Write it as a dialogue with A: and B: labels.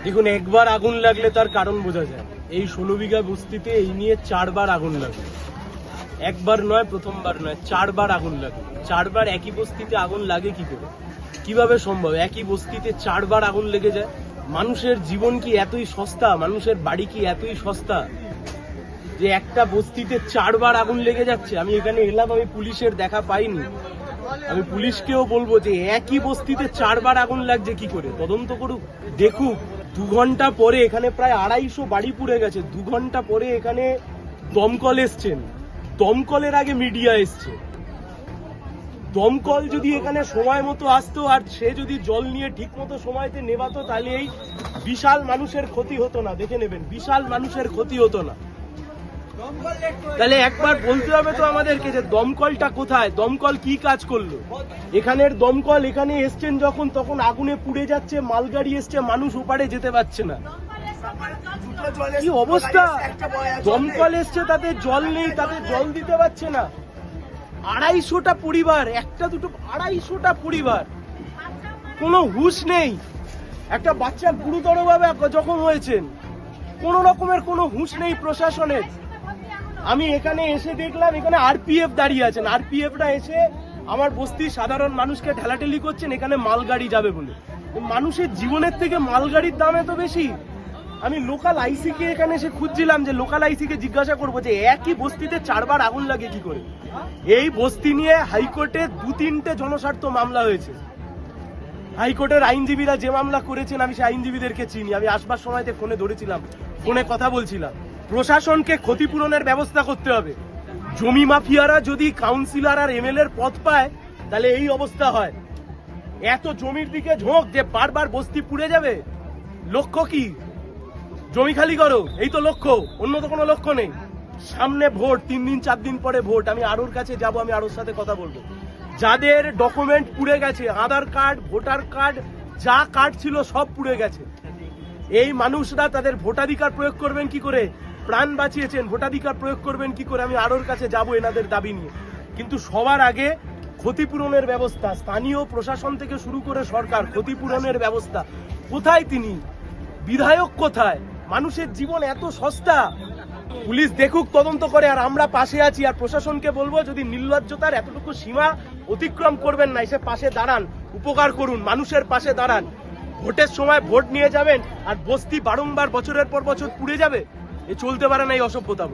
A: দেখুন, একবার আগুন লাগলে তার কারণ বোঝা যায়। এই 16 বিঘা বস্তিতে এই নিয়ে 4 বার আগুন লাগে। একবার নয়, প্রথমবার নয়, 4 বার আগুন লাগে। 4 বার একই বস্তিতে আগুন লাগে কি করে? কিভাবে সম্ভব? একই বস্তিতে 4 বার আগুন লেগে যায়। মানুষের জীবন কি এতই সস্তা? মানুষের বাড়ি কি এতই সস্তা যে একটা বস্তিতে 4 বার আগুন লেগে যাচ্ছে? আমি এখানে এলাম, আমি পুলিশের দেখা পাইনি। আমি পুলিশকেও বলবো যে একই বস্তিতে 4 বার আগুন লাগছে কি করে, তদন্ত করুক, দেখুক। 2 ঘন্টা পরে এখানে প্রায় 250 বাড়ি পুড়ে গেছে। 2 ঘন্টা পরে এখানে দমকল এসছেন। দমকলের আগে মিডিয়া এসছে। দমকল যদি এখানে সময় মতো আসতো আর সে যদি জল নিয়ে ঠিক মতো সময়তে নেভাতো, তাহলে এই বিশাল মানুষের ক্ষতি হতো না। দেখে নেবেন, বিশাল মানুষের ক্ষতি হতো না। তাহলে একবার বলতে হবে তো আমাদেরকে যে দমকলটা কোথায়, দমকল কি কাজ করলো? এখানের দমকল এখানে এসছেন যখন, তখন আগুনে পুড়ে যাচ্ছে, মালগাড়ি এসছে, মানুষ ওপারে যেতে পারছে না। কি অবস্থা! দমকল এসছে, তাতে জল নেই, তাতে জল দিতে পারছে না। 250টা পরিবার, একটা দুটো 250টা পরিবার, কোনো হুঁশ নেই। একটা বাচ্চা গুরুতর ভাবে জখম হয়েছেন, কোন রকমের কোনো হুঁশ নেই প্রশাসনের। আমি এখানে এসে দেখলাম এখানে আরপিএফ দাঁড়িয়ে আছেন। আরপিএফরা এসে আমার বস্তির সাধারণ মানুষকে ঠেলাঠেলি করছেন এখানে মালগাড়ি যাবে বলে। মানুষের জীবনের থেকে মালগাড়ির দাম এত বেশি? আমি লোকাল আইসি কে এখানে এসে খুঁজছিলাম যে লোকাল আইসি কে জিজ্ঞাসা করবো যে একই বস্তিতে 4 বার আগুন লাগে কি করে। এই বস্তি নিয়ে হাইকোর্টে 2-3টে জনস্বার্থ মামলা হয়েছে। হাইকোর্টের আইনজীবীরা যে মামলা করেছেন, আমি সেই আইনজীবীদেরকে চিনি। আমি আসবার সময়তে ফোনে ধরেছিলাম, ফোনে কথা বলছিলাম। প্রশাসনকে ক্ষতিপূরণের ব্যবস্থা করতে হবে। জমি মাফিয়ারা যদি কাউন্সিলর আর এমএলএ এর পদ পায়, তাহলে এই অবস্থা হয়। এত জমির দিকে ঝোঁক যে বারবার বস্তি পুড়ে যাবে। লক্ষ্য কি? জমি খালি করো, এই তো লক্ষ্য, অন্য তো কোনো লক্ষ্য নেই। সামনে ভোট, 3 দিন 4 দিন পরে ভোট। আমি আরোর কাছে যাব, আমি আরোর সাথে কথা বলবো। যাদের ডকুমেন্ট পুড়ে গেছে, আধার কার্ড, ভোটার কার্ড, যা কার্ড ছিল সব পুড়ে গেছে, এই মানুষরা তাদের ভোটাধিকার প্রয়োগ করবেন কি করে? প্রাণ বাঁচিয়েছেন, ভোটাধিকার প্রয়োগ করবেন কি করে? আমি আরোর কাছে যাব এনাদের দাবি নিয়ে। কিন্তু সবার আগে ক্ষতিপূরণের ব্যবস্থা, স্থানীয় প্রশাসন থেকে শুরু করে সরকার, ক্ষতিপূরণের ব্যবস্থা কোথায়? তিনি বিধায়ক কোথায়? মানুষের জীবন এত সস্তা? পুলিশ দেখুক, তদন্ত করে, আর আমরা পাশে আছি। আর প্রশাসনকে বলবো, যদি নির্লজ্জতার এতটুকু সীমা অতিক্রম করবেন না, এসে পাশে দাঁড়ান, উপকার করুন, মানুষের পাশে দাঁড়ান। ভোটের সময় ভোট নিয়ে যাবেন আর বস্তি বারংবার বছরের পর বছর পুড়ে যাবে? এ চলতে পারে না এই অসভ্যতা।